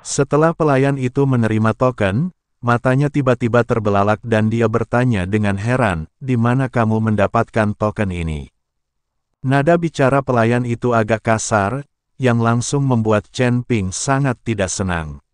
Setelah pelayan itu menerima token, matanya tiba-tiba terbelalak dan dia bertanya dengan heran, "Di mana kamu mendapatkan token ini?" Nada bicara pelayan itu agak kasar, yang langsung membuat Chen Ping sangat tidak senang.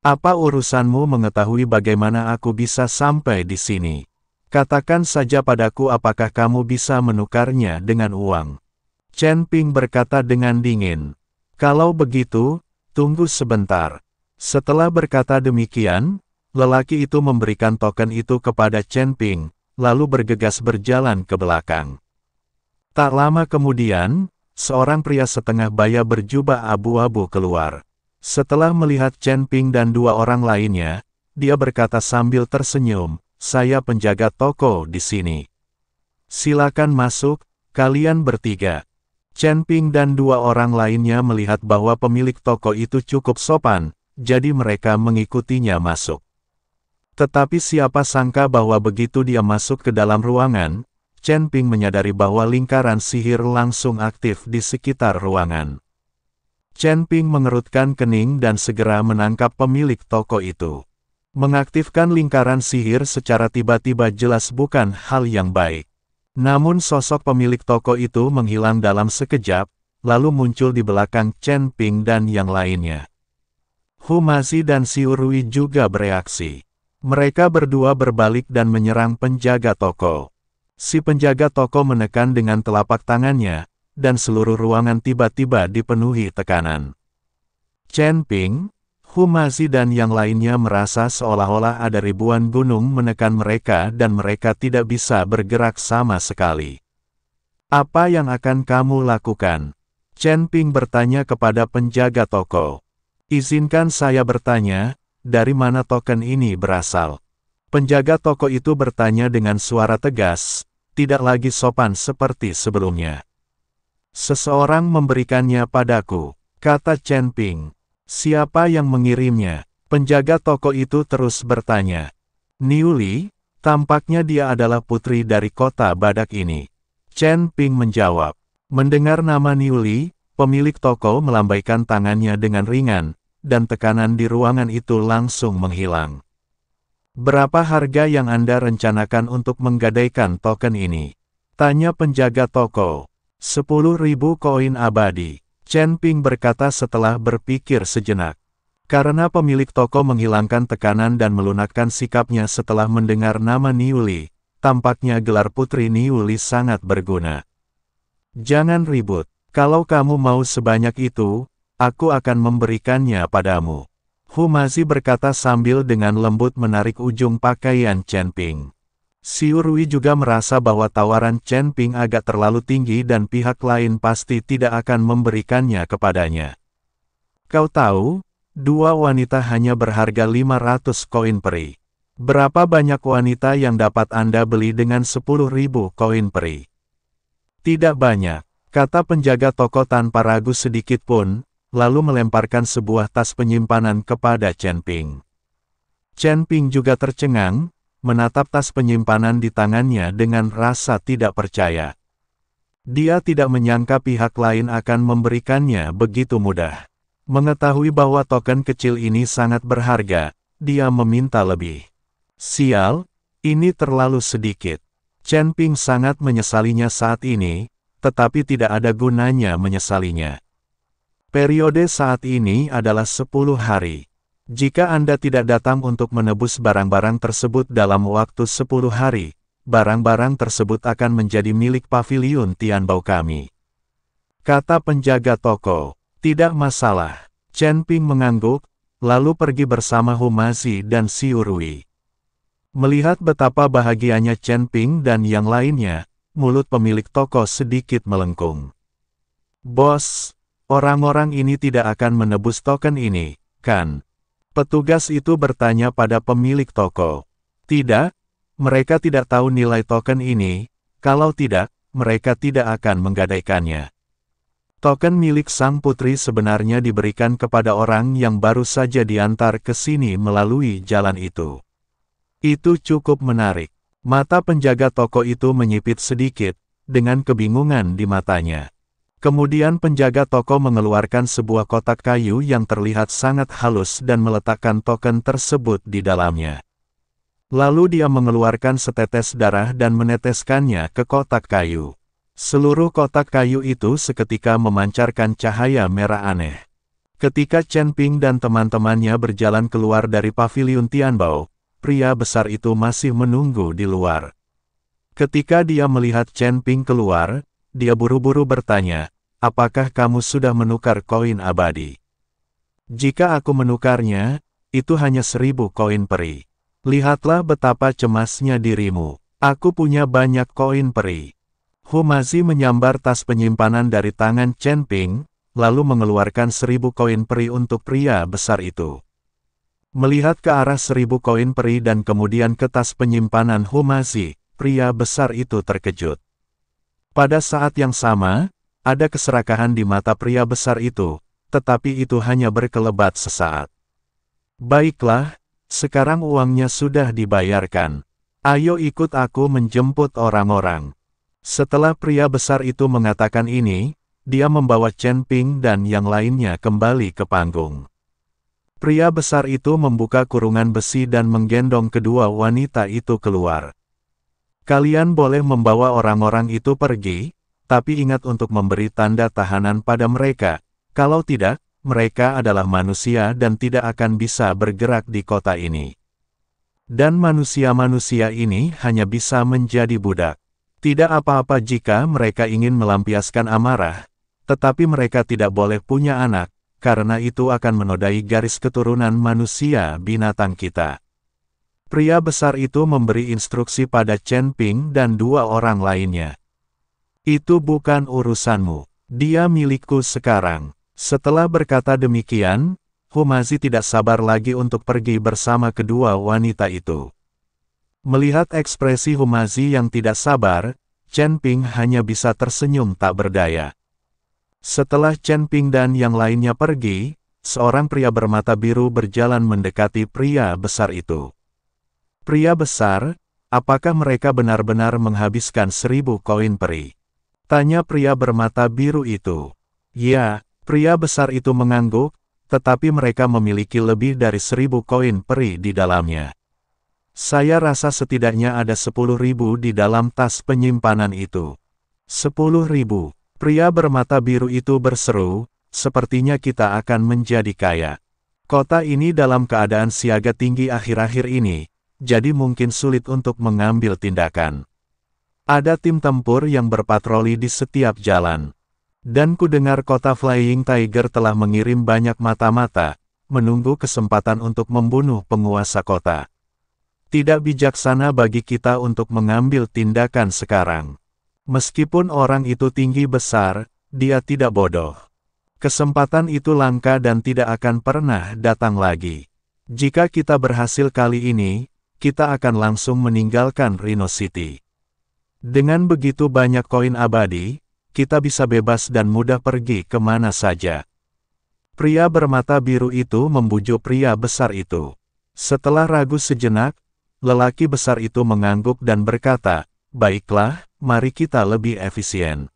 "Apa urusanmu mengetahui bagaimana aku bisa sampai di sini? Katakan saja padaku apakah kamu bisa menukarnya dengan uang." Chen Ping berkata dengan dingin. "Kalau begitu, tunggu sebentar." Setelah berkata demikian, lelaki itu memberikan token itu kepada Chen Ping, lalu bergegas berjalan ke belakang. Tak lama kemudian, seorang pria setengah baya berjubah abu-abu keluar. Setelah melihat Chen Ping dan dua orang lainnya, dia berkata sambil tersenyum, "Saya penjaga toko di sini. Silakan masuk, kalian bertiga." Chen Ping dan dua orang lainnya melihat bahwa pemilik toko itu cukup sopan, jadi mereka mengikutinya masuk. Tetapi siapa sangka bahwa begitu dia masuk ke dalam ruangan, Chen Ping menyadari bahwa lingkaran sihir langsung aktif di sekitar ruangan. Chen Ping mengerutkan kening dan segera menangkap pemilik toko itu. Mengaktifkan lingkaran sihir secara tiba-tiba jelas bukan hal yang baik. Namun sosok pemilik toko itu menghilang dalam sekejap, lalu muncul di belakang Chen Ping dan yang lainnya. Hu Mazi dan Xiu Rui juga bereaksi. Mereka berdua berbalik dan menyerang penjaga toko. Si penjaga toko menekan dengan telapak tangannya, dan seluruh ruangan tiba-tiba dipenuhi tekanan. Chen Ping, Hu Mazi dan yang lainnya merasa seolah-olah ada ribuan gunung menekan mereka dan mereka tidak bisa bergerak sama sekali. "Apa yang akan kamu lakukan?" Chen Ping bertanya kepada penjaga toko. "Izinkan saya bertanya, dari mana token ini berasal?" Penjaga toko itu bertanya dengan suara tegas, tidak lagi sopan seperti sebelumnya. "Seseorang memberikannya padaku," kata Chen Ping. "Siapa yang mengirimnya?" Penjaga toko itu terus bertanya. "Niu Li, tampaknya dia adalah putri dari kota badak ini." Chen Ping menjawab. Mendengar nama Niu Li, pemilik toko melambaikan tangannya dengan ringan, dan tekanan di ruangan itu langsung menghilang. "Berapa harga yang Anda rencanakan untuk menggadaikan token ini?" tanya penjaga toko. 10.000 koin abadi. Chen Ping berkata setelah berpikir sejenak. Karena pemilik toko menghilangkan tekanan dan melunakkan sikapnya setelah mendengar nama Niu Li, tampaknya gelar putri Niu Li sangat berguna. "Jangan ribut, kalau kamu mau sebanyak itu, aku akan memberikannya padamu." Hu Mazi berkata sambil dengan lembut menarik ujung pakaian Chen Ping. Xiu Rui juga merasa bahwa tawaran Chen Ping agak terlalu tinggi dan pihak lain pasti tidak akan memberikannya kepadanya. "Kau tahu, dua wanita hanya berharga 500 koin peri. Berapa banyak wanita yang dapat Anda beli dengan 10.000 koin peri?" "Tidak banyak," kata penjaga toko tanpa ragu sedikit pun, lalu melemparkan sebuah tas penyimpanan kepada Chen Ping. Chen Ping juga tercengang, menatap tas penyimpanan di tangannya dengan rasa tidak percaya. Dia tidak menyangka pihak lain akan memberikannya begitu mudah. Mengetahui bahwa token kecil ini sangat berharga, dia meminta lebih. "Sial, ini terlalu sedikit." Chen Ping sangat menyesalinya saat ini, tetapi tidak ada gunanya menyesalinya. Periode saat ini adalah 10 hari. Jika Anda tidak datang untuk menebus barang-barang tersebut dalam waktu 10 hari, barang-barang tersebut akan menjadi milik paviliun Tianbao kami, kata penjaga toko. "Tidak masalah." Chen Ping mengangguk, lalu pergi bersama Hu Mazi dan Xiu Rui. Melihat betapa bahagianya Chen Ping dan yang lainnya, mulut pemilik toko sedikit melengkung. "Bos, orang-orang ini tidak akan menebus token ini, kan?" Petugas itu bertanya pada pemilik toko. "Tidak, mereka tidak tahu nilai token ini, kalau tidak, mereka tidak akan menggadaikannya." Token milik sang putri sebenarnya diberikan kepada orang yang baru saja diantar ke sini melalui jalan itu. Itu cukup menarik. Mata penjaga toko itu menyipit sedikit, dengan kebingungan di matanya. Kemudian penjaga toko mengeluarkan sebuah kotak kayu yang terlihat sangat halus dan meletakkan token tersebut di dalamnya. Lalu dia mengeluarkan setetes darah dan meneteskannya ke kotak kayu. Seluruh kotak kayu itu seketika memancarkan cahaya merah aneh. Ketika Chen Ping dan teman-temannya berjalan keluar dari paviliun Tianbao, pria besar itu masih menunggu di luar. Ketika dia melihat Chen Ping keluar, dia buru-buru bertanya, "Apakah kamu sudah menukar koin abadi?" "Jika aku menukarnya, itu hanya 1000 koin peri. Lihatlah betapa cemasnya dirimu. Aku punya banyak koin peri." Humazi menyambar tas penyimpanan dari tangan Chen Ping, lalu mengeluarkan 1000 koin peri untuk pria besar itu. Melihat ke arah 1000 koin peri dan kemudian ke tas penyimpanan Humazi, pria besar itu terkejut. Pada saat yang sama, ada keserakahan di mata pria besar itu, tetapi itu hanya berkelebat sesaat. "Baiklah, sekarang uangnya sudah dibayarkan. Ayo ikut aku menjemput orang-orang." Setelah pria besar itu mengatakan ini, dia membawa Chen Ping dan yang lainnya kembali ke panggung. Pria besar itu membuka kurungan besi dan menggendong kedua wanita itu keluar. "Kalian boleh membawa orang-orang itu pergi, tapi ingat untuk memberi tanda tahanan pada mereka. Kalau tidak, mereka adalah manusia dan tidak akan bisa bergerak di kota ini. Dan manusia-manusia ini hanya bisa menjadi budak. Tidak apa-apa jika mereka ingin melampiaskan amarah, tetapi mereka tidak boleh punya anak, karena itu akan menodai garis keturunan manusia binatang kita." Pria besar itu memberi instruksi pada Chen Ping dan dua orang lainnya. "Itu bukan urusanmu. Dia milikku sekarang." Setelah berkata demikian, Humazi tidak sabar lagi untuk pergi bersama kedua wanita itu. Melihat ekspresi Humazi yang tidak sabar, Chen Ping hanya bisa tersenyum tak berdaya. Setelah Chen Ping dan yang lainnya pergi, seorang pria bermata biru berjalan mendekati pria besar itu. "Pria besar, apakah mereka benar-benar menghabiskan 1000 koin peri?" tanya pria bermata biru itu. "Ya," pria besar itu mengangguk, "tetapi mereka memiliki lebih dari 1000 koin peri di dalamnya. Saya rasa setidaknya ada 10.000 di dalam tas penyimpanan itu." 10.000, pria bermata biru itu berseru, "Sepertinya kita akan menjadi kaya. Kota ini dalam keadaan siaga tinggi akhir-akhir ini, jadi mungkin sulit untuk mengambil tindakan. Ada tim tempur yang berpatroli di setiap jalan. Dan ku dengar kota Flying Tiger telah mengirim banyak mata-mata, menunggu kesempatan untuk membunuh penguasa kota. Tidak bijaksana bagi kita untuk mengambil tindakan sekarang. Meskipun orang itu tinggi besar, dia tidak bodoh. Kesempatan itu langka dan tidak akan pernah datang lagi. Jika kita berhasil kali ini, kita akan langsung meninggalkan Rhino City. Dengan begitu banyak koin abadi, kita bisa bebas dan mudah pergi kemana saja." Pria bermata biru itu membujuk pria besar itu. Setelah ragu sejenak, lelaki besar itu mengangguk dan berkata, "Baiklah, mari kita lebih efisien."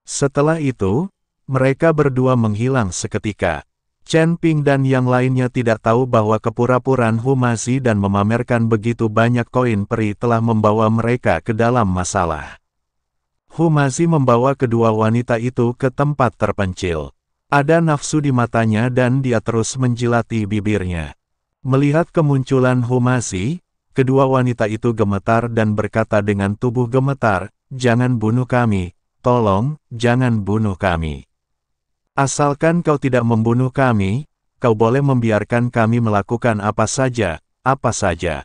Setelah itu, mereka berdua menghilang seketika. Chen Ping dan yang lainnya tidak tahu bahwa kepura-puraan Humazi dan memamerkan begitu banyak koin peri telah membawa mereka ke dalam masalah. Humazi membawa kedua wanita itu ke tempat terpencil. Ada nafsu di matanya dan dia terus menjilati bibirnya. Melihat kemunculan Humazi, kedua wanita itu gemetar dan berkata dengan tubuh gemetar, "Jangan bunuh kami, tolong, jangan bunuh kami. Asalkan kau tidak membunuh kami, kau boleh membiarkan kami melakukan apa saja, apa saja."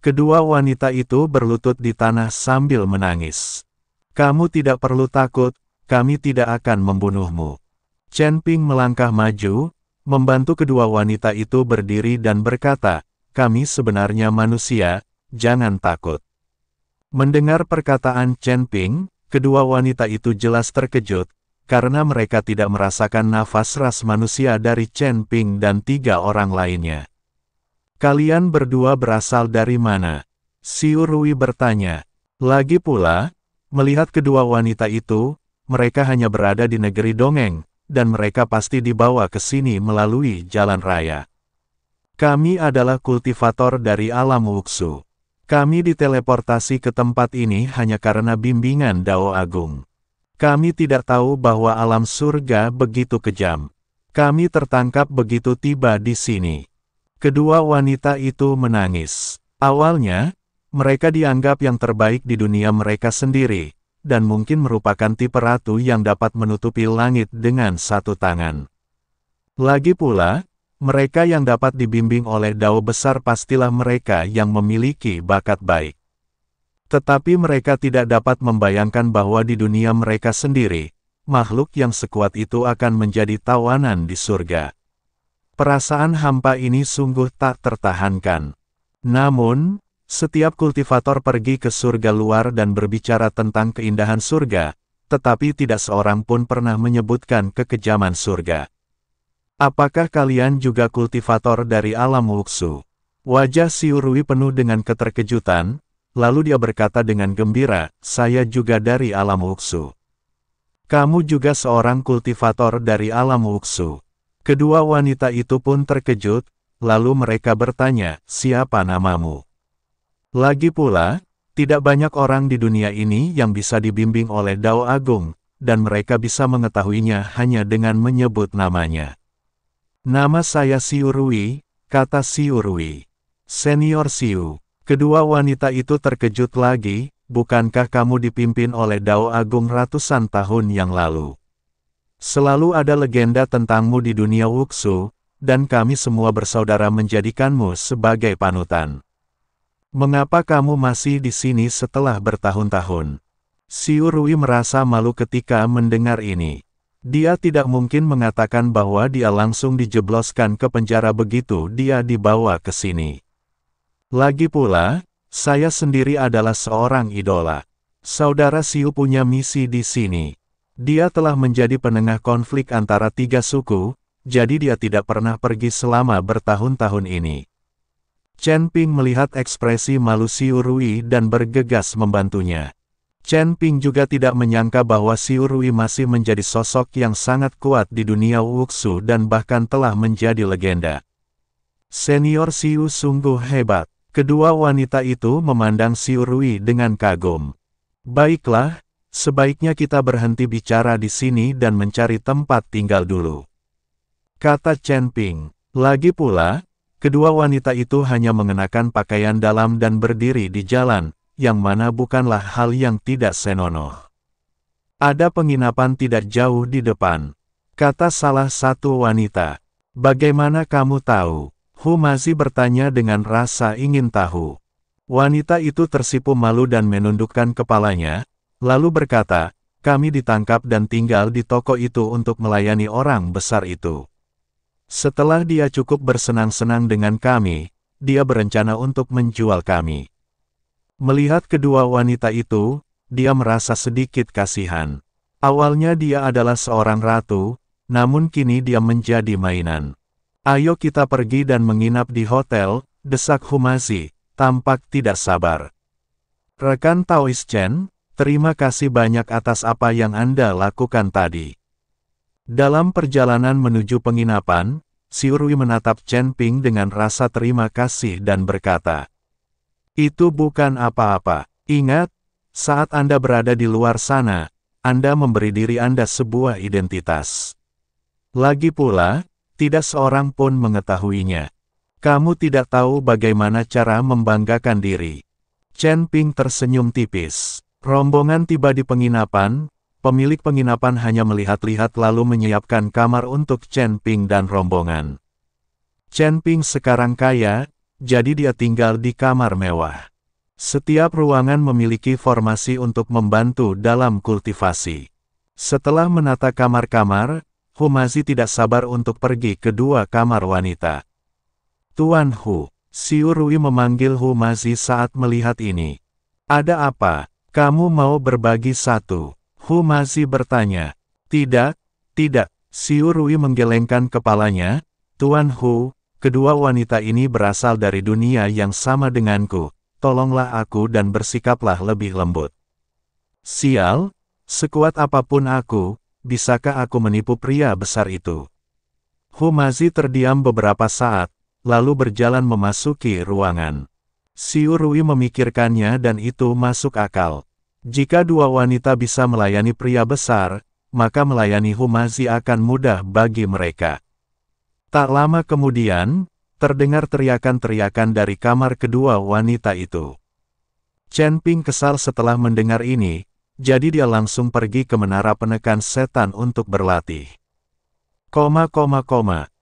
Kedua wanita itu berlutut di tanah sambil menangis. "Kamu tidak perlu takut, kami tidak akan membunuhmu." Chen Ping melangkah maju, membantu kedua wanita itu berdiri dan berkata, "Kami sebenarnya manusia, jangan takut." Mendengar perkataan Chen Ping, kedua wanita itu jelas terkejut, karena mereka tidak merasakan nafas ras manusia dari Chen Ping dan 3 orang lainnya. "Kalian berdua berasal dari mana?" Xiu Rui bertanya. Lagi pula, melihat kedua wanita itu, mereka hanya berada di negeri dongeng, dan mereka pasti dibawa ke sini melalui jalan raya. Kami adalah kultivator dari alam Wuxu. Kami diteleportasi ke tempat ini hanya karena bimbingan Dao Agung. Kami tidak tahu bahwa alam surga begitu kejam. Kami tertangkap begitu tiba di sini. Kedua wanita itu menangis. Awalnya, mereka dianggap yang terbaik di dunia mereka sendiri, dan mungkin merupakan tipe ratu yang dapat menutupi langit dengan satu tangan. Lagi pula, mereka yang dapat dibimbing oleh Dao besar pastilah mereka yang memiliki bakat baik. Tetapi mereka tidak dapat membayangkan bahwa di dunia mereka sendiri, makhluk yang sekuat itu akan menjadi tawanan di surga. Perasaan hampa ini sungguh tak tertahankan. Namun, setiap kultivator pergi ke surga luar dan berbicara tentang keindahan surga, tetapi tidak seorang pun pernah menyebutkan kekejaman surga. Apakah kalian juga kultivator dari alam Wuxu? Wajah Xiurui penuh dengan keterkejutan, lalu dia berkata dengan gembira, saya juga dari alam Wuxu. Kamu juga seorang kultivator dari alam Wuxu. Kedua wanita itu pun terkejut, lalu mereka bertanya, siapa namamu? Lagi pula, tidak banyak orang di dunia ini yang bisa dibimbing oleh Dao Agung, dan mereka bisa mengetahuinya hanya dengan menyebut namanya. Nama saya Xiurui, kata Xiurui. Senior Xiu. Kedua wanita itu terkejut lagi, bukankah kamu dipimpin oleh Dao Agung ratusan tahun yang lalu? Selalu ada legenda tentangmu di dunia Wuxu, dan kami semua bersaudara menjadikanmu sebagai panutan. Mengapa kamu masih di sini setelah bertahun-tahun? Xiurui merasa malu ketika mendengar ini. Dia tidak mungkin mengatakan bahwa dia langsung dijebloskan ke penjara begitu dia dibawa ke sini. Lagi pula, saya sendiri adalah seorang idola. Saudara Xiu punya misi di sini. Dia telah menjadi penengah konflik antara tiga suku, jadi dia tidak pernah pergi selama bertahun-tahun ini. Chen Ping melihat ekspresi malu Xiurui dan bergegas membantunya. Chen Ping juga tidak menyangka bahwa Xiurui masih menjadi sosok yang sangat kuat di dunia Wuxu dan bahkan telah menjadi legenda. Senior Xiu sungguh hebat. Kedua wanita itu memandang Xiurui dengan kagum. Baiklah, sebaiknya kita berhenti bicara di sini dan mencari tempat tinggal dulu, kata Chen Ping. Lagi pula, kedua wanita itu hanya mengenakan pakaian dalam dan berdiri di jalan, yang mana bukanlah hal yang tidak senonoh. Ada penginapan tidak jauh di depan, kata salah satu wanita. Bagaimana kamu tahu? Humazi bertanya dengan rasa ingin tahu. Wanita itu tersipu malu dan menundukkan kepalanya, lalu berkata, kami ditangkap dan tinggal di toko itu untuk melayani orang besar itu. Setelah dia cukup bersenang-senang dengan kami, dia berencana untuk menjual kami. Melihat kedua wanita itu, dia merasa sedikit kasihan. Awalnya dia adalah seorang ratu, namun kini dia menjadi mainan. Ayo kita pergi dan menginap di hotel, desak Humazi, tampak tidak sabar. Rekan Taois Chen, terima kasih banyak atas apa yang Anda lakukan tadi. Dalam perjalanan menuju penginapan, Xiurui menatap Chen Ping dengan rasa terima kasih dan berkata, itu bukan apa-apa. Ingat, saat Anda berada di luar sana, Anda memberi diri Anda sebuah identitas. Lagi pula, tidak seorang pun mengetahuinya. Kamu tidak tahu bagaimana cara membanggakan diri. Chen Ping tersenyum tipis. Rombongan tiba di penginapan, pemilik penginapan hanya melihat-lihat lalu menyiapkan kamar untuk Chen Ping dan rombongan. Chen Ping sekarang kaya, jadi dia tinggal di kamar mewah. Setiap ruangan memiliki formasi untuk membantu dalam kultivasi. Setelah menata kamar-kamar, Humazi tidak sabar untuk pergi ke dua kamar wanita. Tuan Hu, Xiurui memanggil Humazi saat melihat ini. Ada apa? Kamu mau berbagi satu? Humazi bertanya. Tidak, tidak. Xiurui menggelengkan kepalanya. Tuan Hu, kedua wanita ini berasal dari dunia yang sama denganku. Tolonglah aku dan bersikaplah lebih lembut. Sial, Sekuat apapun aku, bisakah aku menipu pria besar itu? Humazi terdiam beberapa saat, lalu berjalan memasuki ruangan. Xiu Rui memikirkannya dan itu masuk akal. Jika dua wanita bisa melayani pria besar, maka melayani Humazi akan mudah bagi mereka. Tak lama kemudian, terdengar teriakan-teriakan dari kamar kedua wanita itu. Chen Ping kesal setelah mendengar ini, jadi dia langsung pergi ke menara penekan setan untuk berlatih.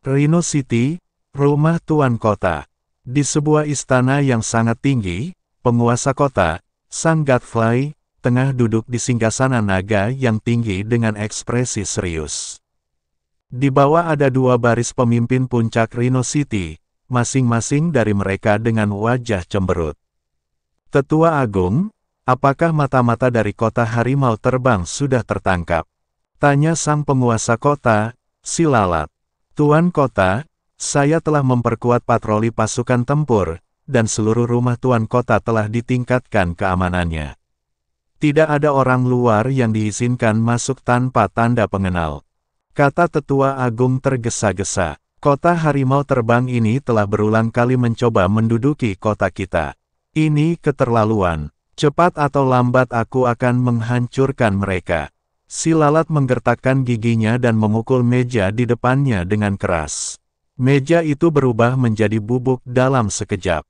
Rhino City, rumah tuan kota. Di sebuah istana yang sangat tinggi, penguasa kota, Sang Godfrey, tengah duduk di singgasana naga yang tinggi dengan ekspresi serius. Di bawah ada dua baris pemimpin puncak Rhino City, masing-masing dari mereka dengan wajah cemberut. Tetua Agung, apakah mata-mata dari kota harimau terbang sudah tertangkap? Tanya sang penguasa kota, si lalat. Tuan kota, saya telah memperkuat patroli pasukan tempur, dan seluruh rumah tuan kota telah ditingkatkan keamanannya. Tidak ada orang luar yang diizinkan masuk tanpa tanda pengenal. Kata Tetua Agung tergesa-gesa. Kota harimau terbang ini telah berulang kali mencoba menduduki kota kita. Ini keterlaluan. Cepat atau lambat aku akan menghancurkan mereka. Si lalat menggertakkan giginya dan memukul meja di depannya dengan keras. Meja itu berubah menjadi bubuk dalam sekejap.